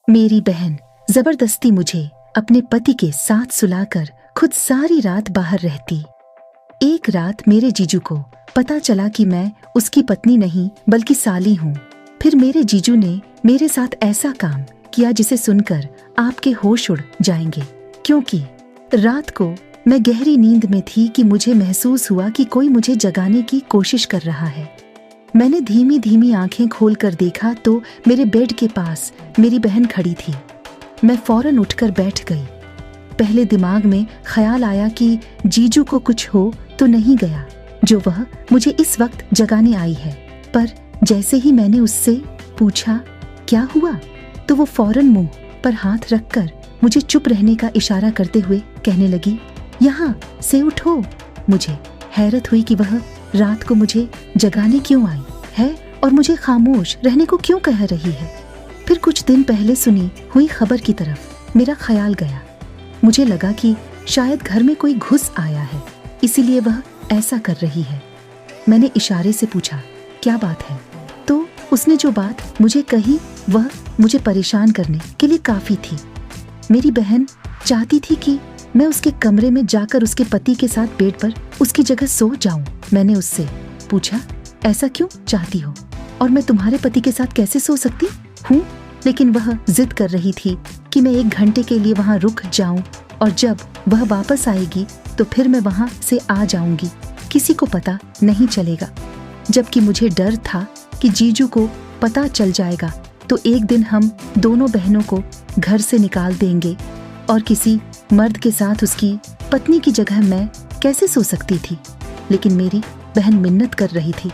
मेरी बहन जबरदस्ती मुझे अपने पति के साथ सुलाकर खुद सारी रात बाहर रहती। एक रात मेरे जीजू को पता चला कि मैं उसकी पत्नी नहीं बल्कि साली हूँ। फिर मेरे जीजू ने मेरे साथ ऐसा काम किया जिसे सुनकर आपके होश उड़ जाएंगे, क्योंकि रात को मैं गहरी नींद में थी कि मुझे महसूस हुआ कि कोई मुझे जगाने की कोशिश कर रहा है। मैंने धीमी धीमी आंखें खोलकर देखा तो मेरे बेड के पास मेरी बहन खड़ी थी। मैं फौरन उठकर बैठ गई। पहले दिमाग में ख्याल आया कि जीजू को कुछ हो तो नहीं गया जो वह मुझे इस वक्त जगाने आई है, पर जैसे ही मैंने उससे पूछा क्या हुआ तो वो फौरन मुंह पर हाथ रखकर मुझे चुप रहने का इशारा करते हुए कहने लगी, यहाँ से उठो। मुझे हैरत हुई कि वह रात को मुझे जगाने क्यों आई है और मुझे खामोश रहने को क्यों कह रही है। फिर कुछ दिन पहले सुनी हुई खबर की तरफ मेरा ख्याल गया। मुझे लगा कि शायद घर में कोई घुस आया है, इसीलिए वह ऐसा कर रही है। मैंने इशारे से पूछा क्या बात है, तो उसने जो बात मुझे कही वह मुझे परेशान करने के लिए काफी थी। मेरी बहन चाहती थी कि मैं उसके कमरे में जाकर उसके पति के साथ बेड पर उसकी जगह सो जाऊं। मैंने उससे पूछा ऐसा क्यों चाहती हो और मैं तुम्हारे पति के साथ कैसे सो सकती हूँ, लेकिन वह जिद कर रही थी कि मैं 1 घंटे के लिए वहाँ रुक जाऊं और जब वह वापस आएगी तो फिर मैं वहाँ से आ जाऊंगी, किसी को पता नहीं चलेगा। जबकि मुझे डर था कि जीजू को पता चल जाएगा तो एक दिन हम दोनों बहनों को घर से निकाल देंगे और किसी मर्द के साथ उसकी पत्नी की जगह मैं कैसे सो सकती थी। लेकिन मेरी बहन मिन्नत कर रही थी।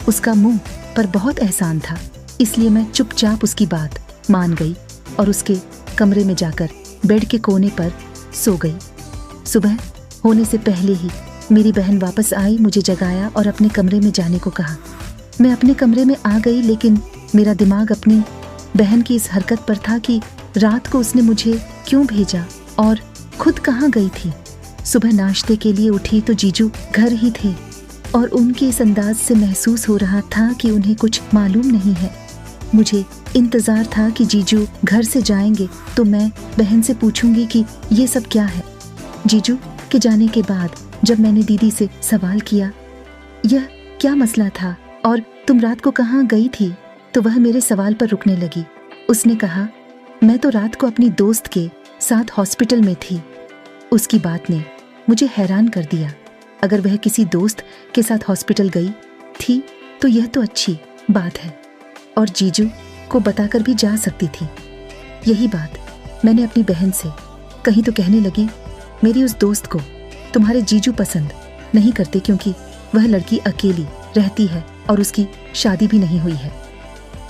उसका मुंह पर बहुत एहसान था, इसलिए मैं चुपचाप उसकी बात मान गई और उसके कमरे में जाकर बेड के कोने पर सो गई। सुबह होने से पहले ही मेरी बहन वापस आई, मुझे जगाया और अपने कमरे में जाने को कहा। मैं अपने कमरे में आ गई, लेकिन मेरा दिमाग अपनी बहन की इस हरकत पर था कि रात को उसने मुझे क्यों भेजा और खुद कहाँ गई थी। सुबह नाश्ते के लिए उठी तो जीजू घर ही थे और उनके इस अंदाज से महसूस हो रहा था कि उन्हें कुछ मालूम नहीं है। मुझे इंतजार था कि जीजू घर से जाएंगे तो मैं बहन से पूछूंगी कि ये सब क्या है। जीजू के जाने के बाद जब मैंने दीदी से सवाल किया यह क्या मसला था और तुम रात को कहाँ गई थी, तो वह मेरे सवाल पर रुकने लगी। उसने कहा मैं तो रात को अपनी दोस्त के साथ हॉस्पिटल में थी। उसकी बात ने मुझे हैरान कर दिया। अगर वह किसी दोस्त के साथ हॉस्पिटल गई थी तो यह तो अच्छी बात है और जीजू को बताकर भी जा सकती थी। यही बात मैंने अपनी बहन से कही तो कहने लगी मेरी उस दोस्त को तुम्हारे जीजू पसंद नहीं करते क्योंकि वह लड़की अकेली रहती है और उसकी शादी भी नहीं हुई है।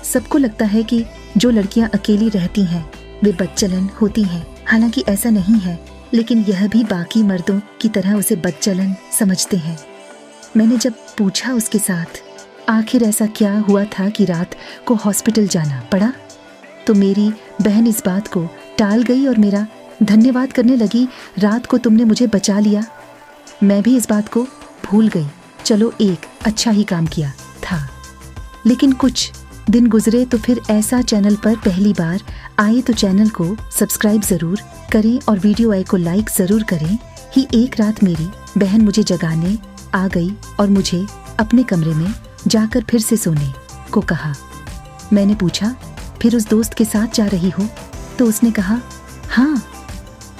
सबको लगता है कि जो लड़कियां अकेली रहती हैं वे बदचलन होती हैं, हालांकि ऐसा नहीं है, लेकिन यह भी बाकी मर्दों की तरह उसे बदचलन समझते हैं। मैंने जब पूछा उसके साथ आखिर ऐसा क्या हुआ था कि रात को हॉस्पिटल जाना पड़ा, तो मेरी बहन इस बात को टाल गई और मेरा धन्यवाद करने लगी, रात को तुमने मुझे बचा लिया। मैं भी इस बात को भूल गई, चलो एक अच्छा ही काम किया था। लेकिन कुछ दिन गुजरे तो फिर ऐसा चैनल पर पहली बार आए तो चैनल को सब्सक्राइब ज़रूर करें और वीडियो आई को लाइक ज़रूर करें। ही एक रात मेरी बहन मुझे जगाने आ गई और मुझे अपने कमरे में जाकर फिर से सोने को कहा। मैंने पूछा फिर उस दोस्त के साथ जा रही हो, तो उसने कहा हाँ।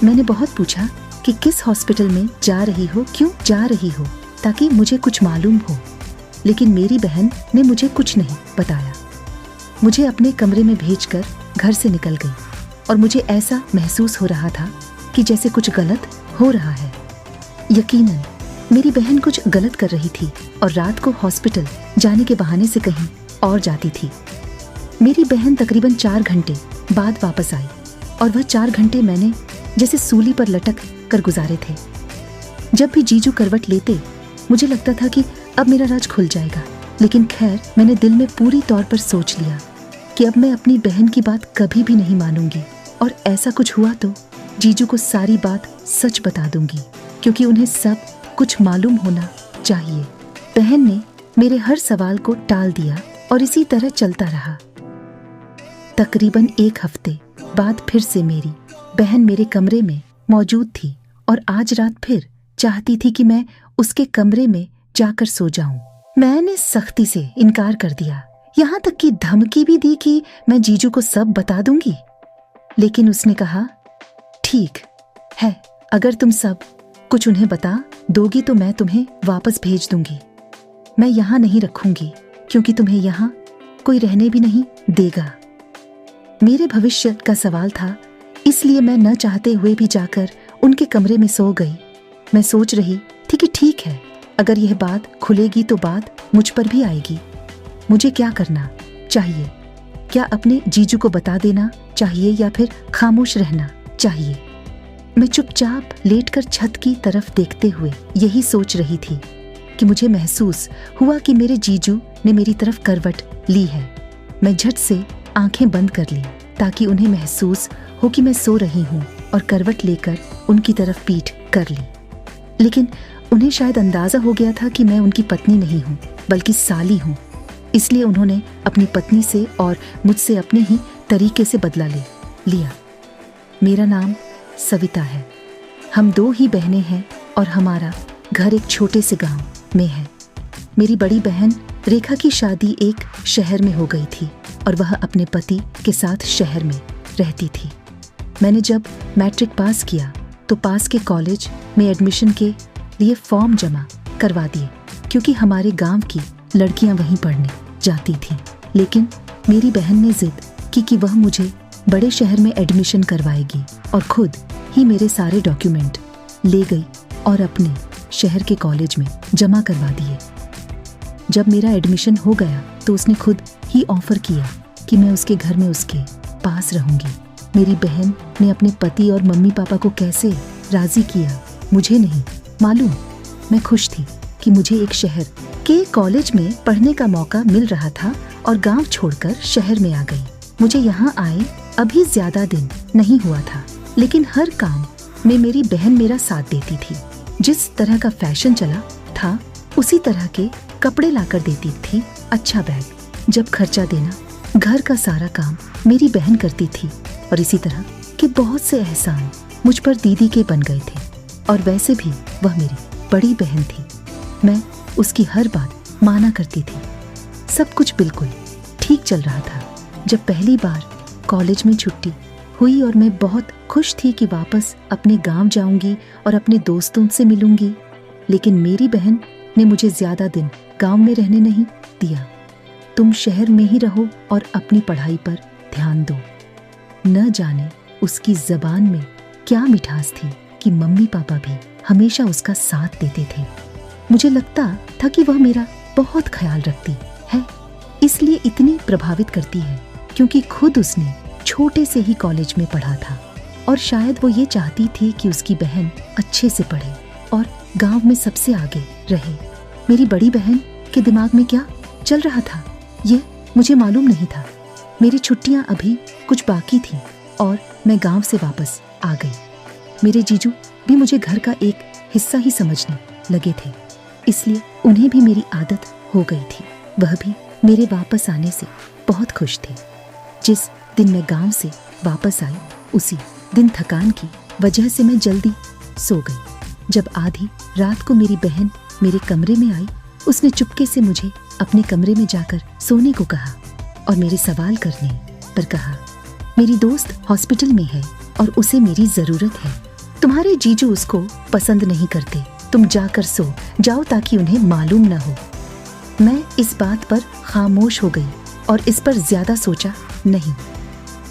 मैंने बहुत पूछा कि किस हॉस्पिटल में जा रही हो, क्यों जा रही हो, ताकि मुझे कुछ मालूम हो, लेकिन मेरी बहन ने मुझे कुछ नहीं बताया। मुझे अपने कमरे में भेजकर घर से निकल गई और मुझे ऐसा महसूस हो रहा था कि जैसे कुछ गलत हो रहा है। यकीनन मेरी बहन कुछ गलत कर रही थी और रात को हॉस्पिटल जाने के बहाने से कहीं और जाती थी। मेरी बहन तकरीबन 4 घंटे बाद वापस आई और वह 4 घंटे मैंने जैसे सूली पर लटक कर गुजारे थे। जब भी जीजू करवट लेते मुझे लगता था कि अब मेरा राज खुल जाएगा, लेकिन खैर मैंने दिल में पूरी तौर पर सोच लिया कि अब मैं अपनी बहन की बात कभी भी नहीं मानूंगी और ऐसा कुछ हुआ तो जीजू को सारी बात सच बता दूंगी, क्योंकि उन्हें सब कुछ मालूम होना चाहिए। बहन ने मेरे हर सवाल को टाल दिया और इसी तरह चलता रहा। तकरीबन 1 हफ्ते बाद फिर से मेरी बहन मेरे कमरे में मौजूद थी और आज रात फिर चाहती थी कि मैं उसके कमरे में जाकर सो जाऊं। मैंने सख्ती से इनकार कर दिया, यहाँ तक कि धमकी भी दी कि मैं जीजू को सब बता दूंगी। लेकिन उसने कहा, ठीक है, अगर तुम सब कुछ उन्हें बता दोगी तो मैं तुम्हें वापस भेज दूंगी। मैं यहाँ नहीं रखूंगी क्योंकि तुम्हें यहाँ कोई रहने भी नहीं देगा। मेरे भविष्य का सवाल था, इसलिए मैं न चाहते हुए भी जाकर उनके कमरे में सो गई। मैं सोच रही थी कि ठीक है, अगर यह बात खुलेगी तो बात मुझ पर भी आएगी। मुझे क्या करना चाहिए? क्या अपने जीजू को बता देना चाहिए या फिर खामोश रहना चाहिए? मैं चुपचाप लेटकर छत की तरफ देखते हुए यही सोच रही थी कि मुझे महसूस हुआ कि मेरे जीजू ने मेरी तरफ करवट ली है। मैं झट से आंखें बंद कर ली ताकि उन्हें महसूस हो कि मैं सो रही हूँ और करवट लेकर उनकी तरफ पीठ कर ली। लेकिन उन्हें शायद अंदाजा हो गया था कि मैं उनकी पत्नी नहीं हूँ बल्कि साली हूँ, इसलिए उन्होंने अपनी पत्नी से और मुझसे अपने ही तरीके से बदला ले लिया। मेरा नाम सविता है। हम 2 ही बहनें हैं और हमारा घर एक छोटे से गांव में है। मेरी बड़ी बहन रेखा की शादी एक शहर में हो गई थी और वह अपने पति के साथ शहर में रहती थी। मैंने जब मैट्रिक पास किया तो पास के कॉलेज में एडमिशन के लिए फॉर्म जमा करवा दिए क्योंकि हमारे गांव की लड़कियां वहीं पढ़ने जाती थीं। लेकिन मेरी बहन ने जिद की कि वह मुझे बड़े शहर में एडमिशन करवाएगी और खुद ही मेरे सारे डॉक्यूमेंट ले गई और अपने शहर के कॉलेज में जमा करवा दिए। जब मेरा एडमिशन हो गया तो उसने खुद ही ऑफर किया कि मैं उसके घर में उसके पास रहूंगी। मेरी बहन ने अपने पति और मम्मी पापा को कैसे राजी किया मुझे नहीं मालूम। मैं खुश थी कि मुझे एक शहर के कॉलेज में पढ़ने का मौका मिल रहा था और गांव छोड़कर शहर में आ गई। मुझे यहाँ आए अभी ज्यादा दिन नहीं हुआ था, लेकिन हर काम में मेरी बहन मेरा साथ देती थी। जिस तरह का फैशन चला था उसी तरह के कपड़े लाकर देती थी, अच्छा बैग, जब खर्चा देना, घर का सारा काम मेरी बहन करती थी और इसी तरह के बहुत से एहसान मुझ पर दीदी के बन गए थे। और वैसे भी वह मेरी बड़ी बहन थी, मैं उसकी हर बात माना करती थी। सब कुछ बिल्कुल ठीक चल रहा था जब पहली बार कॉलेज में छुट्टी हुई और मैं बहुत खुश थी कि वापस अपने गांव जाऊंगी और अपने दोस्तों से मिलूंगी। लेकिन मेरी बहन ने मुझे ज्यादा दिन गांव में रहने नहीं दिया। तुम शहर में ही रहो और अपनी पढ़ाई पर ध्यान दो। न जाने उसकी जबान में क्या मिठास थी कि मम्मी पापा भी हमेशा उसका साथ देते थे। मुझे लगता था कि वह मेरा बहुत ख्याल रखती है, इसलिए इतनी प्रभावित करती है क्योंकि खुद उसने छोटे से ही कॉलेज में पढ़ा था और शायद वो ये चाहती थी कि उसकी बहन अच्छे से पढ़े और गांव में सबसे आगे रहे। मेरी बड़ी बहन के दिमाग में क्या चल रहा था ये मुझे मालूम नहीं था। मेरी छुट्टियां अभी कुछ बाकी थीं और मैं गांव से वापस आ गई। मेरे जीजू भी मुझे घर का एक हिस्सा ही समझने लगे थे, इसलिए उन्हें भी मेरी आदत हो गई थी। वह भी मेरे वापस आने से बहुत खुश थे। जिस दिन मैं गांव से वापस आई उसी दिन थकान की वजह से मैं जल्दी सो गई। जब आधी रात को मेरी बहन मेरे कमरे में आई, उसने चुपके से मुझे अपने कमरे में जाकर सोने को कहा और मेरे सवाल करने पर कहा, मेरी दोस्त हॉस्पिटल में है और उसे मेरी जरूरत है। तुम्हारे जीजू उसको पसंद नहीं करते, तुम जाकर सो जाओ ताकि उन्हें मालूम न हो। मैं इस बात पर खामोश हो गई और इस पर ज्यादा सोचा नहीं।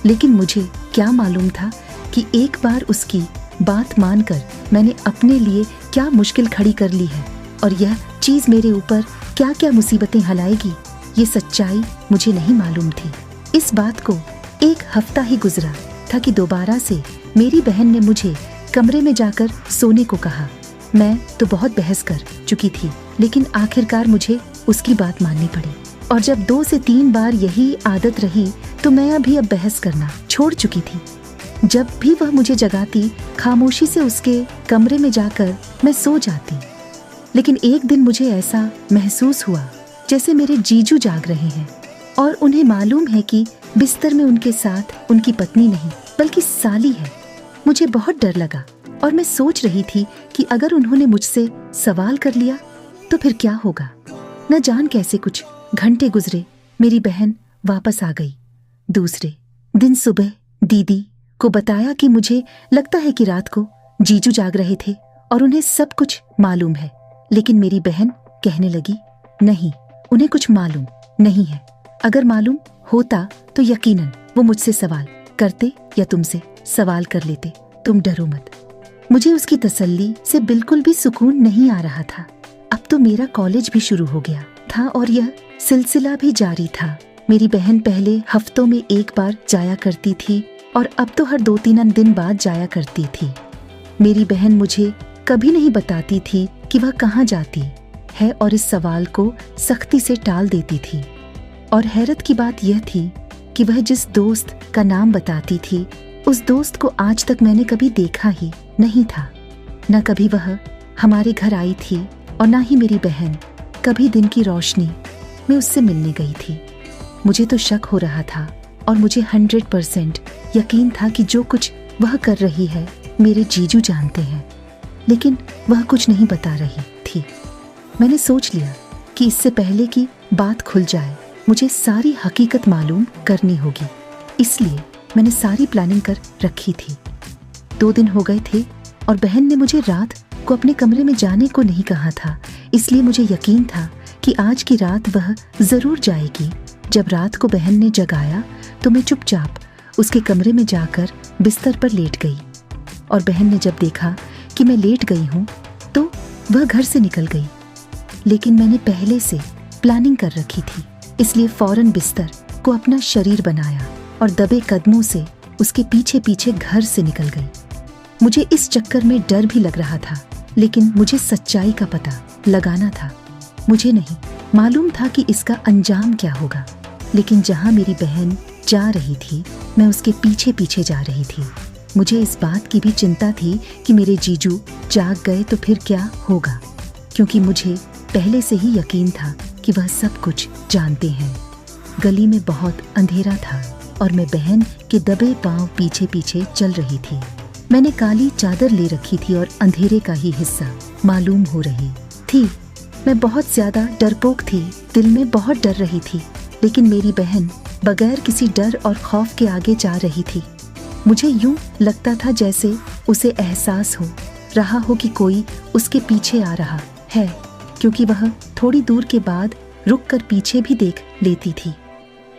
लेकिन मुझे क्या मालूम था कि एक बार उसकी बात मानकर मैंने अपने लिए क्या मुश्किल खड़ी कर ली है और यह चीज मेरे ऊपर क्या क्या मुसीबतें हलाएगी, ये सच्चाई मुझे नहीं मालूम थी। इस बात को 1 हफ्ता ही गुजरा था कि दोबारा से मेरी बहन ने मुझे कमरे में जाकर सोने को कहा। मैं तो बहुत बहस कर चुकी थी, लेकिन आखिरकार मुझे उसकी बात माननी पड़ी और जब 2 से 3 बार यही आदत रही तो मैं भी अब बहस करना छोड़ चुकी थी। जब भी वह मुझे जगाती, खामोशी से उसके कमरे में जाकर मैं सो जाती। लेकिन एक दिन मुझे ऐसा महसूस हुआ जैसे मेरे जीजू जाग रहे हैं। और उन्हें मालूम है कि बिस्तर में उनके साथ उनकी पत्नी नहीं बल्कि साली है। मुझे बहुत डर लगा और मैं सोच रही थी कि अगर उन्होंने मुझसे सवाल कर लिया तो फिर क्या होगा। न जान कैसे कुछ घंटे गुजरे, मेरी बहन वापस आ गई। दूसरे दिन सुबह दीदी को बताया कि मुझे लगता है कि रात को जीजू जाग रहे थे और उन्हें सब कुछ मालूम है। लेकिन मेरी बहन कहने लगी, नहीं, उन्हें कुछ मालूम नहीं है। अगर मालूम होता तो यकीनन वो मुझसे सवाल करते या तुमसे सवाल कर लेते। तुम डरो मत। मुझे उसकी तसल्ली से बिल्कुल भी सुकून नहीं आ रहा था। अब तो मेरा कॉलेज भी शुरू हो गया था और यह सिलसिला भी जारी था। मेरी बहन पहले हफ्तों में एक बार जाया करती थी और अब तो हर 2-3 दिन बाद जाया करती थी। मेरी बहन मुझे कभी नहीं बताती थी कि वह कहाँ जाती है और इस सवाल को सख्ती से टाल देती थी। और हैरत की बात यह थी कि वह जिस दोस्त का नाम बताती थी उस दोस्त को आज तक मैंने कभी देखा ही नहीं था। न कभी वह हमारे घर आई थी और ना ही मेरी बहन कभी दिन की रोशनी में उससे मिलने गई थी। मुझे तो शक हो रहा था और मुझे 100% यकीन था कि जो कुछ वह कर रही है मेरे जीजू जानते हैं, लेकिन वह कुछ नहीं बता रही थी। मैंने सोच लिया कि इससे पहले कि बात खुल जाए मुझे सारी हकीकत मालूम करनी होगी। इसलिए मैंने सारी प्लानिंग कर रखी थी। 2 दिन हो गए थे और बहन ने मुझे रात को अपने कमरे में जाने को नहीं कहा था। इसलिए मुझे यकीन था कि आज की रात वह जरूर जाएगी। जब रात को बहन ने जगाया तो मैं चुपचाप उसके कमरे में जाकर बिस्तर पर लेट गई और बहन ने जब देखा कि मैं लेट गई हूँ तो वह घर से निकल गई। लेकिन मैंने पहले से प्लानिंग कर रखी थी, इसलिए फौरन बिस्तर को अपना शरीर बनाया और दबे कदमों से उसके पीछे पीछे घर से निकल गई। मुझे इस चक्कर में डर भी लग रहा था, लेकिन मुझे सच्चाई का पता लगाना था। मुझे नहीं मालूम था कि इसका अंजाम क्या होगा, लेकिन जहां मेरी बहन जा रही थी मैं उसके पीछे पीछे जा रही थी। मुझे इस बात की भी चिंता थी कि मेरे जीजू जाग गए तो फिर क्या होगा, क्योंकि मुझे पहले से ही यकीन था कि वह सब कुछ जानते हैं। गली में बहुत अंधेरा था और मैं बहन के दबे पांव पीछे पीछे चल रही थी। मैंने काली चादर ले रखी थी और अंधेरे का ही हिस्सा मालूम हो रही थी। मैं बहुत ज्यादा डरपोक थी, दिल में बहुत डर रही थी, लेकिन मेरी बहन बगैर किसी डर और खौफ के आगे जा रही थी। मुझे यूं लगता था जैसे उसे एहसास हो रहा हो कि कोई उसके पीछे आ रहा है, क्योंकि वह थोड़ी दूर के बाद रुककर पीछे भी देख लेती थी।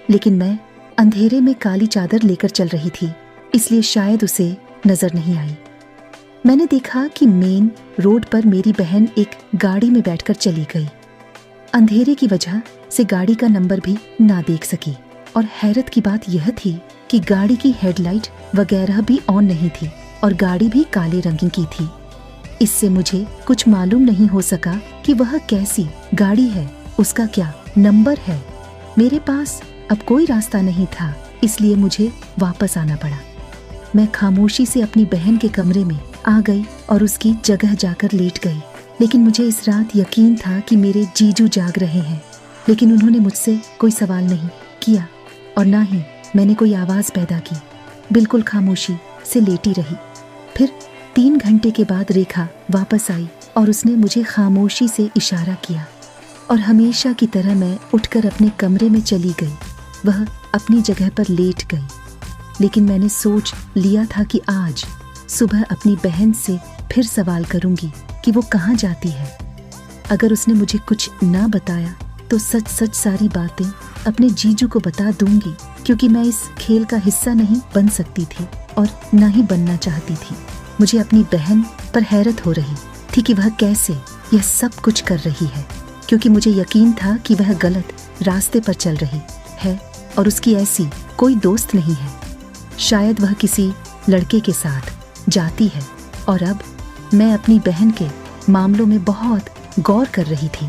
लेकिन मैं अंधेरे में काली चादर लेकर चल रही थी, इसलिए शायद उसे नजर नहीं आई। मैंने देखा कि मेन रोड पर मेरी बहन एक गाड़ी में बैठकर चली गई। अंधेरे की वजह से गाड़ी का नंबर भी ना देख सकी और हैरत की बात यह थी कि गाड़ी की हेडलाइट वगैरह भी ऑन नहीं थी और गाड़ी भी काले रंग की थी। इससे मुझे कुछ मालूम नहीं हो सका कि वह कैसी गाड़ी है, उसका क्या नंबर है। मेरे पास अब कोई रास्ता नहीं था, इसलिए मुझे वापस आना पड़ा। मैं खामोशी से अपनी बहन के कमरे में आ गई और उसकी जगह जाकर लेट गई। लेकिन मुझे इस रात यकीन था कि मेरे जीजू जाग रहे हैं, लेकिन उन्होंने मुझसे कोई सवाल नहीं किया और ना ही मैंने कोई आवाज पैदा की। बिल्कुल खामोशी से लेटी रही। फिर 3 घंटे के बाद रेखा वापस आई और उसने मुझे खामोशी से इशारा किया और हमेशा की तरह मैं उठकर अपने कमरे में चली गई। वह अपनी जगह पर लेट गई, लेकिन मैंने सोच लिया था कि आज सुबह अपनी बहन से फिर सवाल करूंगी कि वो कहाँ जाती है। अगर उसने मुझे कुछ ना बताया तो सच सच सारी बातें अपने जीजू को बता दूंगी, क्योंकि मैं इस खेल का हिस्सा नहीं बन सकती थी और ना ही बनना चाहती थी। मुझे अपनी बहन पर हैरत हो रही थी कि वह कैसे यह सब कुछ कर रही है, क्योंकि मुझे यकीन था कि वह गलत रास्ते पर चल रही है और उसकी ऐसी कोई दोस्त नहीं है। शायद वह किसी लड़के के साथ जाती है और अब मैं अपनी बहन के मामलों में बहुत गौर कर रही थी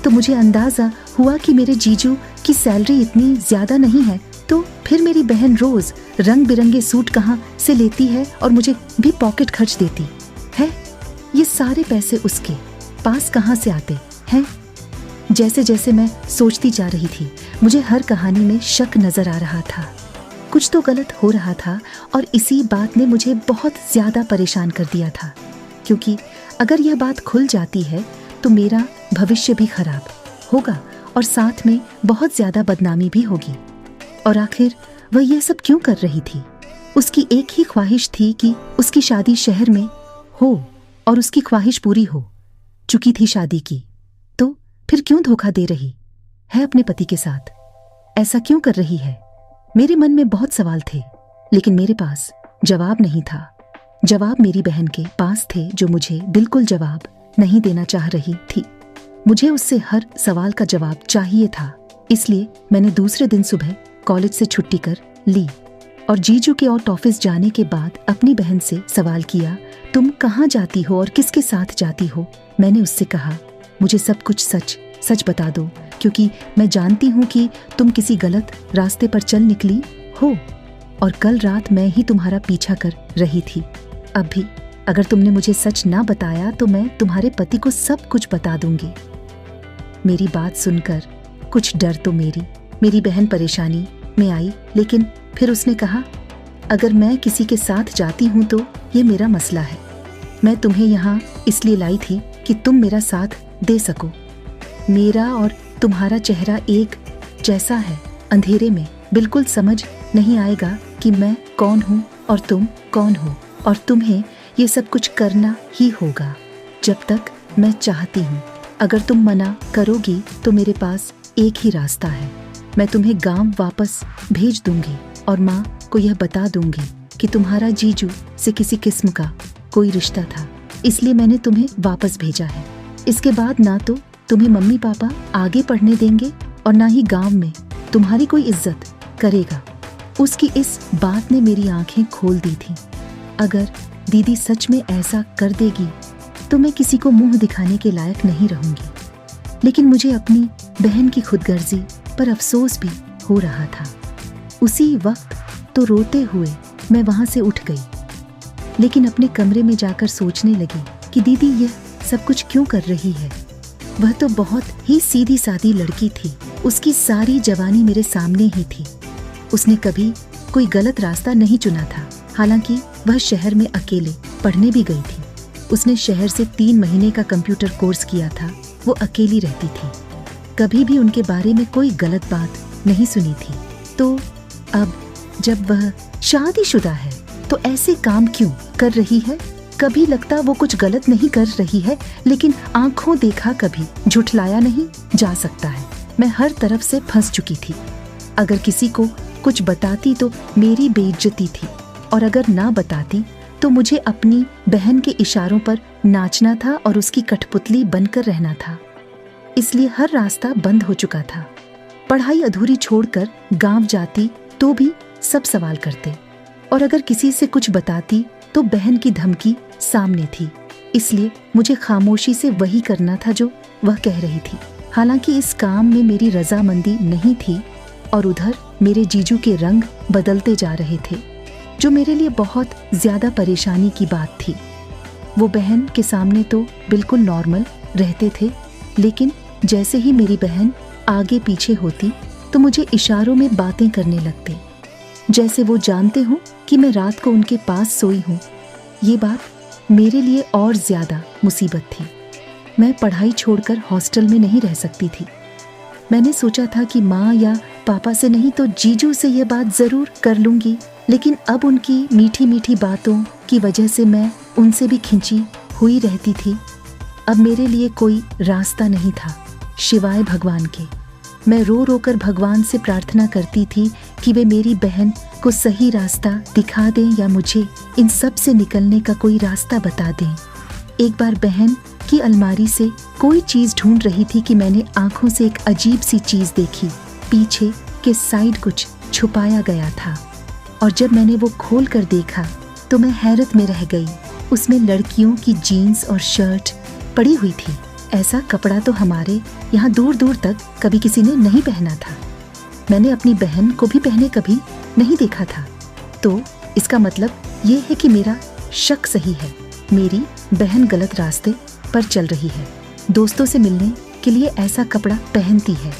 तो मुझे अंदाजा हुआ कि मेरे जीजू की सैलरी इतनी ज्यादा नहीं है, तो फिर मेरी बहन रोज रंग बिरंगे सूट कहाँ से लेती है और मुझे भी पॉकेट खर्च देती है। ये सारे पैसे उसके पास कहाँ से आते हैं? जैसे जैसे मैं सोचती जा रही थी, मुझे हर कहानी में शक नजर आ रहा था। कुछ तो गलत हो रहा था और इसी बात ने मुझे बहुत ज्यादा परेशान कर दिया था, क्योंकि अगर यह बात खुल जाती है तो मेरा भविष्य भी खराब होगा और साथ में बहुत ज्यादा बदनामी भी होगी। और आखिर वह यह सब क्यों कर रही थी? उसकी एक ही ख्वाहिश थी कि उसकी शादी शहर में हो, और उसकी ख्वाहिश पूरी हो चुकी थी शादी की। तो फिर क्यों धोखा दे रही है अपने पति के साथ? ऐसा क्यों कर रही है? मेरे मन में बहुत सवाल थे, लेकिन मेरे पास जवाब नहीं था। जवाब मेरी बहन के पास थे, जो मुझे बिल्कुल जवाब नहीं देना चाह रही थी। मुझे उससे हर सवाल का जवाब चाहिए था। इसलिए मैंने दूसरे दिन सुबह कॉलेज से छुट्टी कर ली और जीजू के आउट ऑफिस जाने के बाद अपनी बहन से सवाल किया, तुम कहाँ जाती हो और किसके साथ जाती हो? मैंने उससे कहा, मुझे सब कुछ सच सच बता दो, क्योंकि मैं जानती हूँ कि तुम किसी गलत रास्ते पर चल निकली हो और कल रात मैं ही तुम्हारा पीछा कर रही थी। अब भी अगर तुमने मुझे सच ना बताया तो मैं तुम्हारे पति को सब कुछ बता दूंगी। मेरी बात सुनकर कुछ डर तो मेरी बहन परेशानी में आई, लेकिन फिर उसने कहा, अगर मैं किसी के साथ जाती हूँ तो ये मेरा मसला है। मैं तुम्हें यहाँ इसलिए लाई थी कि तुम मेरा साथ दे सको। मेरा और तुम्हारा चेहरा एक जैसा है, अंधेरे में बिल्कुल समझ नहीं आएगा कि मैं कौन हूँ और तुम कौन हो, और तुम्हें ये सब कुछ करना ही होगा जब तक मैं चाहती हूँ। अगर तुम मना करोगी तो मेरे पास एक ही रास्ता है, मैं तुम्हें गांव वापस भेज दूंगी और माँ को यह बता दूंगी कि तुम्हारा जीजू से किसी किस्म का कोई रिश्ता था, इसलिए मैंने तुम्हें वापस भेजा है। इसके बाद ना तो तुम्हें मम्मी पापा आगे पढ़ने देंगे और ना ही गांव में तुम्हारी कोई इज्जत करेगा। उसकी इस बात ने मेरी आंखें खोल दी थी। अगर दीदी सच में ऐसा कर देगी तो मैं किसी को मुंह दिखाने के लायक नहीं रहूंगी। लेकिन मुझे अपनी बहन की खुदगर्जी पर अफसोस भी हो रहा था। उसी वक्त तो रोते हुए मैं वहां से उठ गई, लेकिन अपने कमरे में जाकर सोचने लगी कि दीदी यह सब कुछ क्यों कर रही है। वह तो बहुत ही सीधी सादी लड़की थी, उसकी सारी जवानी मेरे सामने ही थी। उसने कभी कोई गलत रास्ता नहीं चुना था। हालांकि वह शहर में अकेले पढ़ने भी गई थी। उसने शहर से 3 महीने का कंप्यूटर कोर्स किया था। वो अकेली रहती थी, कभी भी उनके बारे में कोई गलत बात नहीं सुनी थी। तो अब जब वह शादीशुदा है तो ऐसे काम क्यों कर रही है? कभी लगता वो कुछ गलत नहीं कर रही है, लेकिन आंखों देखा कभी झुठलाया नहीं जा सकता है। मैं हर तरफ से फंस चुकी थी। अगर किसी को कुछ बताती तो मेरी बेइज्जती थी, और अगर ना बताती तो मुझे अपनी बहन के इशारों पर नाचना था और उसकी कठपुतली बनकर रहना था। इसलिए हर रास्ता बंद हो चुका था। पढ़ाई अधूरी छोड़कर गांव जाती तो भी सब सवाल करते, और अगर किसी से कुछ बताती तो बहन की धमकी सामने थी। इसलिए मुझे खामोशी से वही करना था जो वह कह रही थी। हालांकि इस काम में मेरी रजामंदी नहीं थी, और उधर मेरे जीजू के रंग बदलते जा रहे थे, जो मेरे लिए बहुत ज्यादा परेशानी की बात थी। वो बहन के सामने तो बिल्कुल नॉर्मल रहते थे, लेकिन जैसे ही मेरी बहन आगे पीछे होती तो मुझे इशारों में बातें करने लगते, जैसे वो जानते हो कि मैं रात को उनके पास सोई हूँ। ये बात मेरे लिए और ज्यादा मुसीबत थी। मैं पढ़ाई छोड़कर हॉस्टल में नहीं रह सकती थी। मैंने सोचा था कि माँ या पापा से नहीं तो जीजू से ये बात जरूर कर लूंगी, लेकिन अब उनकी मीठी मीठी बातों की वजह से मैं उनसे भी खिंची हुई रहती थी। अब मेरे लिए कोई रास्ता नहीं था शिवाय भगवान के। मैं रो रो कर भगवान से प्रार्थना करती थी कि वे मेरी बहन को सही रास्ता दिखा दें या मुझे इन सब से निकलने का कोई रास्ता बता दें। एक बार बहन की अलमारी से कोई चीज ढूंढ रही थी कि मैंने आंखों से एक अजीब सी चीज देखी। पीछे के साइड कुछ छुपाया गया था, और जब मैंने वो खोल कर देखा तो मैं हैरत में रह गई। उसमें लड़कियों की जीन्स और शर्ट पड़ी हुई थी। ऐसा कपड़ा तो हमारे यहाँ दूर दूर तक कभी किसी ने नहीं पहना था। मैंने अपनी बहन को भी पहने कभी नहीं देखा था। तो इसका मतलब ये है कि मेरा शक सही है, मेरी बहन गलत रास्ते पर चल रही है। दोस्तों से मिलने के लिए ऐसा कपड़ा पहनती है।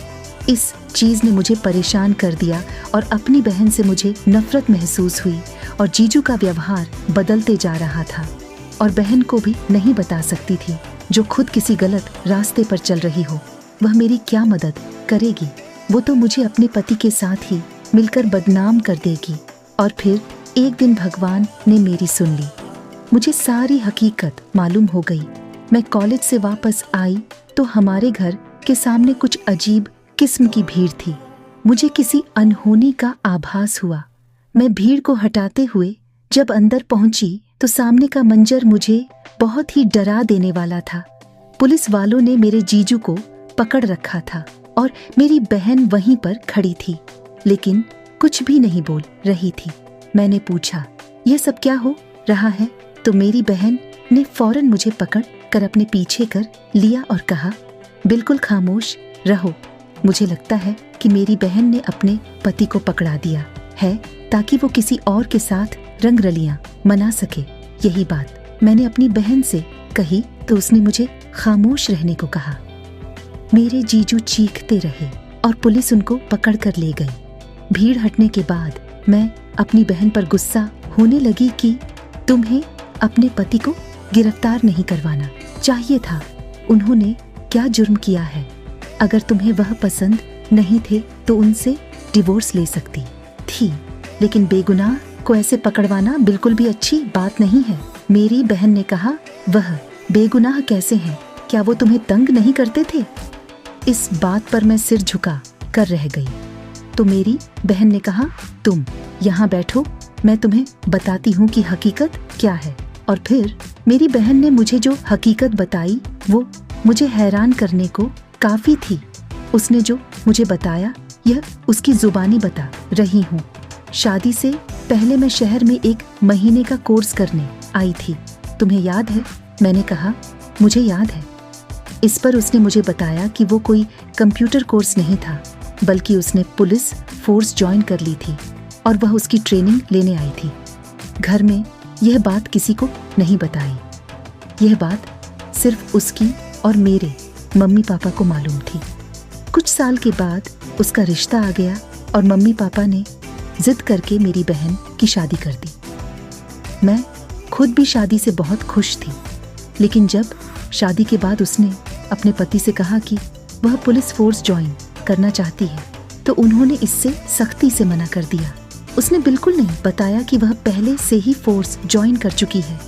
इस चीज ने मुझे परेशान कर दिया और अपनी बहन से मुझे नफरत महसूस हुई और जीजू का व्यवहार बदलते जा रहा था और बहन को भी नहीं बता सकती थी जो खुद किसी गलत रास्ते पर चल रही हो। वह मेरी क्या मदद करेगी? वो तो मुझे अपने पति के साथ ही मिलकर बदनाम कर देगी। और फिर एक दिन भगवान ने मेरी सुन ली। मुझे सारी हकीकत मालूम हो गई। मैं कॉलेज से वापस आई तो हमारे घर के सामने कुछ अजीब किस्म की भीड़ थी। मुझे किसी अनहोनी का आभास हुआ। मैं भीड़ को हटाते हुए जब अंदर पहुंची तो सामने का मंजर मुझे बहुत ही डरा देने वाला था। पुलिस वालों ने मेरे जीजू को पकड़ रखा था और मेरी बहन वहीं पर खड़ी थी, लेकिन कुछ भी नहीं बोल रही थी। मैंने पूछा, यह सब क्या हो रहा है? तो मेरी बहन ने फौरन मुझे पकड़ कर अपने पीछे कर लिया और कहा, बिल्कुल खामोश रहो। मुझे लगता है कि मेरी बहन ने अपने पति को पकड़ा दिया है ताकि वो किसी और के साथ रंगरलियां मना सके। यही बात मैंने अपनी बहन से कही तो उसने मुझे खामोश रहने को कहा। मेरे जीजू चीखते रहे और पुलिस उनको पकड़ कर ले गई। भीड़ हटने के बाद मैं अपनी बहन पर गुस्सा होने लगी कि तुम्हें अपने पति को गिरफ्तार नहीं करवाना चाहिए था। उन्होंने क्या जुर्म किया है? अगर तुम्हें वह पसंद नहीं थे तो उनसे डिवोर्स ले सकती थी, लेकिन बेगुनाह को ऐसे पकड़वाना बिल्कुल भी अच्छी बात नहीं है। मेरी बहन ने कहा, वह बेगुनाह कैसे हैं? क्या वो तुम्हें तंग नहीं करते थे? इस बात पर मैं सिर झुका कर रह गई। तो मेरी बहन ने कहा, तुम यहाँ बैठो, मैं तुम्हें बताती हूँ कि हकीकत क्या है। और फिर मेरी बहन ने मुझे जो हकीकत बताई वो मुझे हैरान करने को काफी थी। उसने जो मुझे बताया यह उसकी जुबानी बता रही हूँ। शादी से पहले मैं शहर में 1 महीने का कोर्स करने आई थी। तुम्हें याद है? मैंने कहा, मुझे याद है। इस पर उसने मुझे बताया कि वो कोई कंप्यूटर कोर्स नहीं था, बल्कि उसने पुलिस फोर्स ज्वाइन कर ली थी और वह उसकी ट्रेनिंग लेने आई थी। घर में यह बात किसी को नहीं बताई। यह बात सिर्फ उसकी और मेरे मम्मी पापा को मालूम थी। कुछ साल के बाद उसका रिश्ता आ गया और मम्मी पापा ने जिद करके मेरी बहन की शादी कर दी। मैं खुद भी शादी से बहुत खुश थी, लेकिन जब शादी के बाद उसने अपने पति से कहा कि वह पुलिस फोर्स ज्वाइन करना चाहती है तो उन्होंने इससे सख्ती से मना कर दिया। उसने बिल्कुल नहीं बताया कि वह पहले से ही फोर्स ज्वाइन कर चुकी है,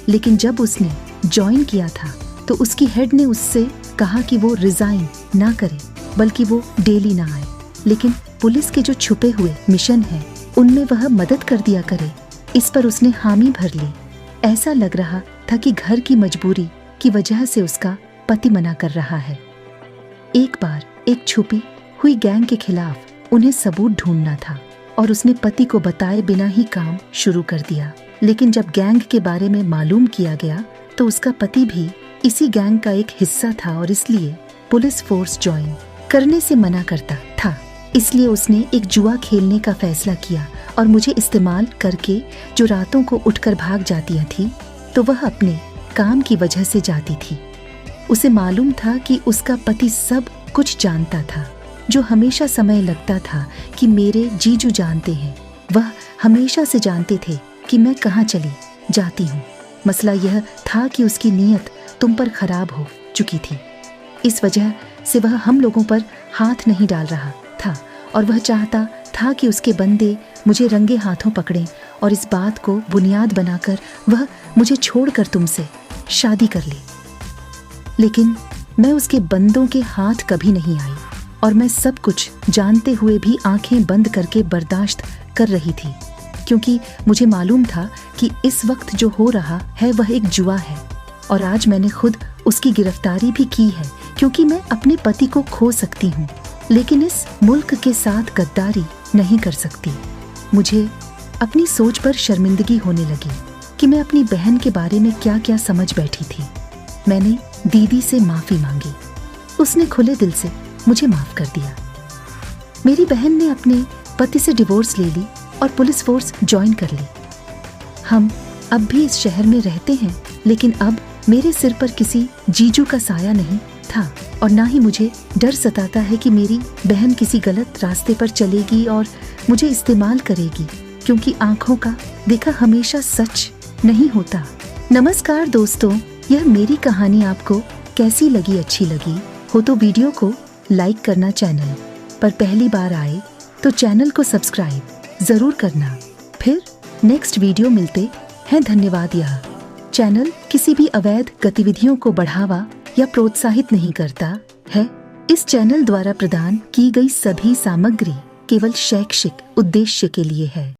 लेकिन जब उसने ज्वाइन किया था तो उसकी हेड ने उससे कहा कि वो रिजाइन ना करे, बल्कि वो डेली ना आए, लेकिन पुलिस के जो छुपे हुए मिशन हैं उनमें वह मदद कर दिया करे। इस पर उसने हामी भर ली। ऐसा लग रहा था कि घर की मजबूरी की वजह से उसका पति मना कर रहा है। एक बार एक छुपी हुई गैंग के खिलाफ उन्हें सबूत ढूंढना था और उसने पति को बताए बिना ही काम शुरू कर दिया। लेकिन जब गैंग के बारे में मालूम किया गया तो उसका पति भी इसी गैंग का एक हिस्सा था और इसलिए पुलिस फोर्स ज्वाइन करने से मना करता था। इसलिए उसने एक जुआ खेलने का फैसला किया और मुझे इस्तेमाल करके जो रातों को उठकर भाग जाती थी तो वह अपने काम की वजह से जाती थी। उसे मालूम था कि उसका पति सब कुछ जानता था। जो हमेशा समय लगता था कि मेरे जीजू जानते हैं, वह हमेशा से जानते थे कि मैं कहाँ चली जाती हूँ। मसला यह था कि उसकी नीयत तुम पर खराब हो चुकी थी। इस वजह से वह हम लोगों पर हाथ नहीं डाल रहा था और वह चाहता था कि उसके बंदे मुझे रंगे हाथों पकड़ें और इस बात को बुनियाद बनाकर वह मुझे छोड़कर तुमसे शादी कर ले। लेकिन मैं उसके बंदों के हाथ कभी नहीं आई और मैं सब कुछ जानते हुए भी आंखें बंद करके बर्दाश्त कर रही थी, क्योंकि मुझे मालूम था कि इस वक्त जो हो रहा है वह एक जुआ है। और आज मैंने खुद उसकी गिरफ्तारी भी की है, क्योंकि मैं अपने पति को खो सकती हूँ लेकिन इस मुल्क के साथ गद्दारी नहीं कर सकती। मुझे अपनी सोच पर शर्मिंदगी होने लगी कि मैं अपनी बहन के बारे में क्या क्या समझ बैठी थी। मैंने दीदी से माफी मांगी। उसने खुले दिल से मुझे माफ कर दिया। मेरी बहन ने अपने पति से डिवोर्स ले ली और पुलिस फोर्स ज्वाइन कर ली। हम अब भी इस शहर में रहते हैं, लेकिन अब मेरे सिर पर किसी जीजू का साया नहीं था और ना ही मुझे डर सताता है कि मेरी बहन किसी गलत रास्ते पर चलेगी और मुझे इस्तेमाल करेगी, क्योंकि आंखों का देखा हमेशा सच नहीं होता। नमस्कार दोस्तों, यह मेरी कहानी आपको कैसी लगी? अच्छी लगी हो तो वीडियो को लाइक करना, चैनल पर पहली बार आए तो चैनल को सब्सक्राइब जरूर करना। फिर नेक्स्ट वीडियो मिलते हैं। धन्यवाद। यह चैनल किसी भी अवैध गतिविधियों को बढ़ावा या प्रोत्साहित नहीं करता है। इस चैनल द्वारा प्रदान की गई सभी सामग्री केवल शैक्षिक उद्देश्य के लिए है।